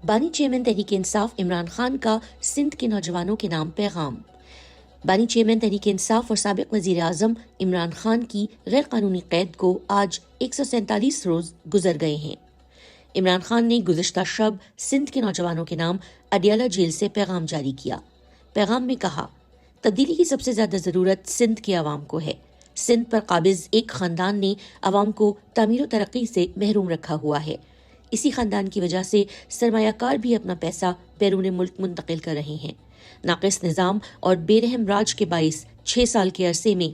बानी चेयरमैन तहरीक इंसाफ इमरान खान का सिंध के नौजवानों के नाम पैगाम। बानी चेयरमैन तहरीक इंसाफ और साबिक वजीर आजम इमरान खान की गैर कानूनी कैद को आज 147 रोज गुजर गए हैं। इमरान खान ने गुज़िश्ता शब सिंध के नौजवानों के नाम अडियाला जेल से पैगाम जारी किया। पैगाम में कहा, तब्दीली की सबसे ज्यादा जरूरत सिंध के अवाम को है। सिंध पर काबिज एक खानदान ने अवाम को तामीर व तरक्की से महरूम रखा हुआ है। इसी खानदान की वजह से सरमायाकार भी अपना पैसा बैरून मुल्क मुंतकिल कर रहे हैं। नाकिस निज़ाम और बेरहम राज के बाइस 6 साल के अरसे में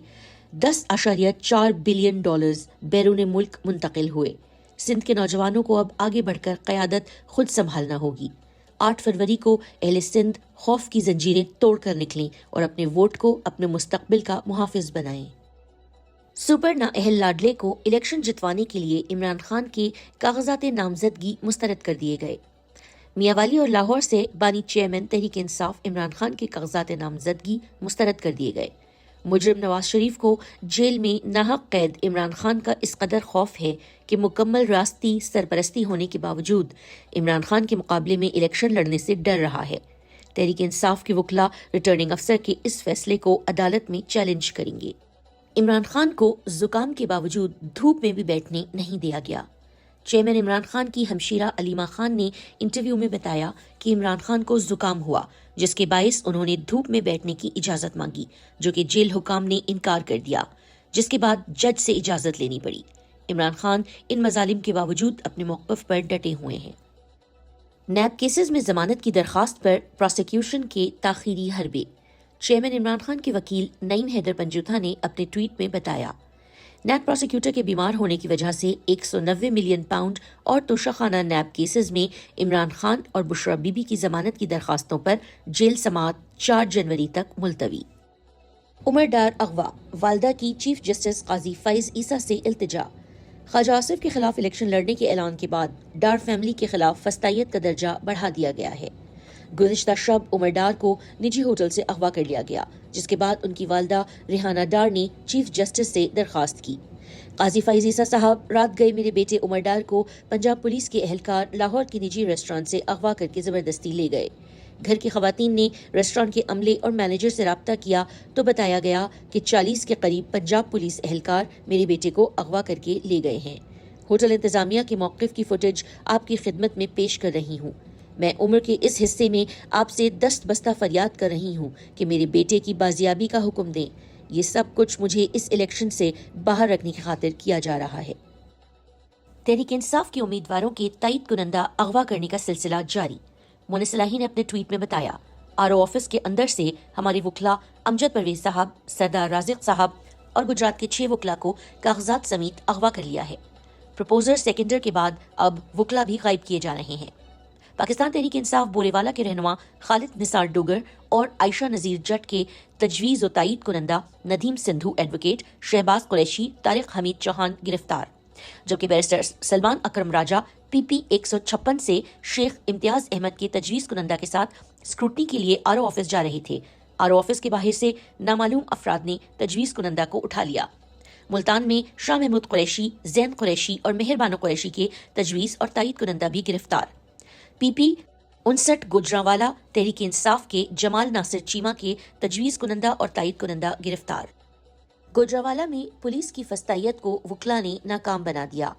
10.4 बिलियन डॉलर्स बैरून मुल्क मुंतकिल हुए। सिंध के नौजवानों को अब आगे बढ़कर क़यादत खुद संभालना होगी। 8 फरवरी को अहले सिंध खौफ की जंजीरें तोड़कर निकलें और अपने वोट को अपने मुस्तकबिल का मुहाफिज बनाएं। सुपर नाअहल लाडले को इलेक्शन जितवाने के लिए इमरान खान के कागजात नामजदगी मुस्तरद कर दिए गए। मियावाली और लाहौर से बानी चेयरमैन तहरीक इंसाफ इमरान खान के कागजात नामजदगी मुस्तरद कर दिए गए। मुजरिम नवाज शरीफ को जेल में नाहक कैद इमरान खान का इस कदर खौफ है कि मुकम्मल रास्ती सरपरस्ती होने के बावजूद इमरान खान के मुकाबले में इलेक्शन लड़ने से डर रहा है। तहरीक इंसाफ के वकला रिटर्निंग अफसर के इस फैसले को अदालत में चैलेंज करेंगे। इमरान खान को जुकाम के बावजूद धूप में भी बैठने नहीं दिया गया। चेयरमैन इमरान खान की हमशीरा अलीमा खान ने इंटरव्यू में बताया कि इमरान खान को जुकाम हुआ, जिसके बायस उन्होंने धूप में बैठने की इजाजत मांगी, जो कि जेल हुकाम ने इनकार कर दिया, जिसके बाद जज से इजाजत लेनी पड़ी। इमरान खान इन मजालिम के बावजूद अपने मौक़िफ़ पर डटे हुए हैं। नैब केसेस में जमानत की दरखास्त पर प्रोसिक्यूशन के ताखीरी हरबे। चेयरमैन इमरान खान के वकील नईम हैदर पंजूथा ने अपने ट्वीट में बताया, नैब प्रोसिक्यूटर के बीमार होने की वजह से 190 मिलियन पाउंड और तोशाखाना नैब केसेस में इमरान खान और बुशरा बीबी की जमानत की दरखास्तों पर जेल समाअत 4 जनवरी तक मुलतवी। उमर डार अगवा, वालदा की चीफ जस्टिस काजी फैज ईसा से इल्तिजा। ख्वाजा आसिफ के खिलाफ इलेक्शन लड़ने के ऐलान के बाद डार फैमिली के खिलाफ फस्तायत का दर्जा बढ़ा दिया गया है। गुज़िश्ता शब उमर डार को निजी होटल से अगवा कर लिया गया, जिसके बाद उनकी वालदा रिहाना डार ने चीफ जस्टिस से दरखास्त की। काजी फैज ईसा साहब, रात गए मेरे बेटे उमर डार को पंजाब पुलिस के एहलकार लाहौर के निजी रेस्टोरेंट से अगवा करके ज़बरदस्ती ले गए। घर की खवातीन ने रेस्टोरेंट के अमले और मैनेजर से रब्ता किया तो बताया गया कि 40 के करीब पंजाब पुलिस एहलकार मेरे बेटे को अगवा करके ले गए हैं। होटल इंतजामिया के मौक़िफ़ की फुटेज आपकी खिदमत में पेश कर रही हूँ। मैं उम्र के इस हिस्से में आपसे दस्त बस्ता फरियाद कर रही हूँ कि मेरे बेटे की बाजियाबी का हुक्म दें। ये सब कुछ मुझे इस इलेक्शन से बाहर रखने की खातिर किया जा रहा है। तहरीक इंसाफ के उम्मीदवारों के तइद कुनंदा अगवा करने का सिलसिला जारी। मोने सलाही ने अपने ट्वीट में बताया, आरओ ऑफिस के अंदर से हमारे वकला अमजद परवेज साहब, सरदार राजिक साहब और गुजरात के 6 वकला को कागजात समेत अगवा कर लिया है। प्रपोजर सेकेंडर के बाद अब वकला भी गायब किए जा रहे हैं। पाकिस्तान तहरीक इंसाफ बोरेवाला के रहनुमा खालिद निसार डोगर और आयशा नज़ीर जट के तजवीज़ व तायीद कुनंदा नदीम सिंधु एडवोकेट, शहबाज कुरैशी, तारिक हमीद चौहान गिरफ्तार, जबकि बैरिस्टर सलमान अकरम राजा PP 156 से शेख इम्तियाज अहमद के तजवीज़ कुनंदा के साथ स्क्रूटनी के लिए आरओ ऑफिस जा रहे थे। आरओ ऑफिस के बाहर से नामालूम अफराद ने तजवीज़ कुनंदा को उठा लिया। मुल्तान में शाह महमूद कुरैशी, जैन कुरैशी और मेहरबानो कुरैशी के तजवीज़ और तायीद कुनंदा भी गिरफ्तार। PP 59 गुजरावाला तहरीक इंसाफ के जमाल नासिर चीमा के तजवीज़ कुनंदा और तायीद कुनंदा गिरफ्तार। गुजरावाला में पुलिस की फस्तायत को वकला ने नाकाम बना दिया।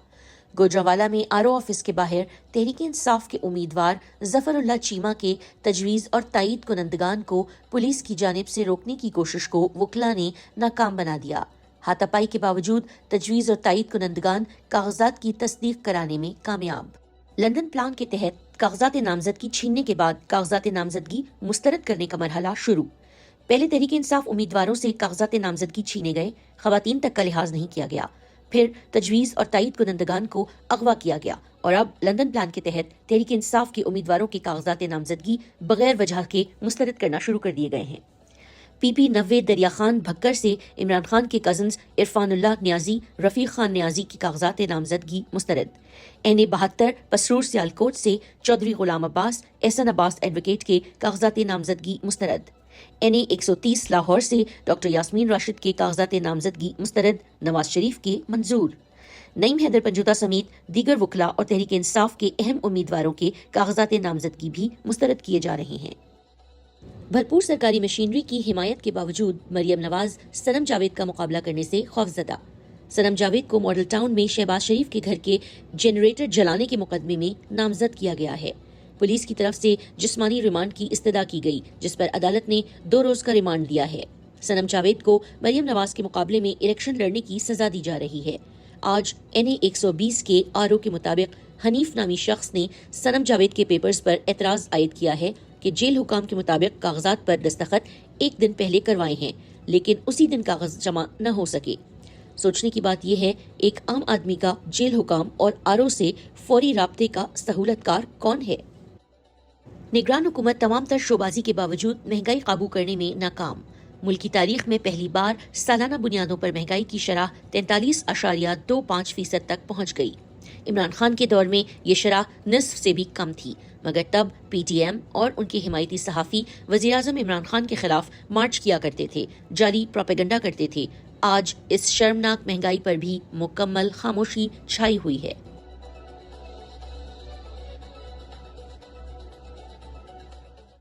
गुजरावाला में आरओ ऑफिस के बाहर तहरीक इंसाफ के उम्मीदवार जफरुल्लाह चीमा के तजवीज़ और तायीद कुनंदगान को पुलिस की जानिब से रोकने की कोशिश को वकला ने नाकाम बना दिया। हाथापाई के बावजूद तजवीज़ और तायीद कुनंदगान कागजात की तस्दीक कराने में कामयाब। लंदन प्लान के तहत कागजात नामजदगी छीनने के बाद कागजात नामजदगी मुस्तरद करने का मरहला शुरू। पहले तहरीक इंसाफ उम्मीदवारों से कागजात नामजदगी छीने गए, खवातीन तक का लिहाज नहीं किया गया। फिर तजवीज़ और तायीद कुनंदगान को अगवा किया गया और अब लंदन प्लान के तहत तहरीक इंसाफ के उम्मीदवारों के कागजात नामजदगी बगैर वजह के मुस्तरद करना शुरू कर दिए गए हैं। PP 90 दरिया खान भक्कर से इमरान खान के कजन्स इरफानुल्लाह न्याजी, रफ़ीक खान न्याजी की कागजात नामजदगी मुस्तरद। NA 72 पसरूर सियालकोट से चौधरी गुलाम अब्बास, एहसन अब्बास एडवोकेट के कागजात नामजदगी मुस्तरद। NA 130 लाहौर से डॉक्टर यास्मीन राशिद के कागजात नामजदगी मुस्तरद, नवाज शरीफ के मंजूर। نعیم حیدر پنجوتا سمیت دیگر وکلا اور تحریک انصاف کے اہم امیدواروں کے کاغذات نامزدگی بھی مسترد کیے جا رہے ہیں۔ بھرپور سرکاری مشینری کی حمایت کے باوجود مریم نواز صنم جاوید کا مقابلہ کرنے سے خوفزدہ۔ صنم جاوید کو ماڈل ٹاؤن میں شہباز شریف کے گھر کے جنریٹر جلانے کے مقدمے میں نامزد کیا گیا ہے۔ پولیس کی طرف سے جسمانی ریمانڈ کی استدعا کی گئی، جس پر عدالت نے 2 روز کا ریمانڈ دیا ہے۔ صنم جاوید کو مریم نواز کے مقابلے میں الیکشن لڑنے کی سزا دی جا رہی ہے۔ آج NA 120 کے RO کے مطابق حنیف نامی شخص نے صنم جاوید کے پیپرز پر اعتراض عائد کیا ہے کہ جیل حکام کے مطابق کاغذات پر دستخط 1 دن پہلے کروائے ہیں، لیکن اسی دن کاغذ جمع نہ ہو سکے۔ سوچنے کی بات یہ ہے، ایک عام آدمی کا جیل حکام اور RO سے فوری رابطے کا سہولت کار کون ہے؟ نگران حکومت تمام تر شوبازی کے باوجود مہنگائی قابو کرنے میں ناکام۔ ملک کی تاریخ میں پہلی بار سالانہ بنیادوں پر مہنگائی کی شرح 43.25% تک پہنچ گئی۔ عمران خان کے دور میں یہ شرح نصف سے بھی کم تھی، مگر تب PTM اور ان کے حمایتی صحافی وزیراعظم عمران خان کے خلاف مارچ کیا کرتے تھے، جعلی پروپیگنڈا کرتے تھے۔ آج اس شرمناک مہنگائی پر بھی مکمل خاموشی چھائی ہوئی ہے۔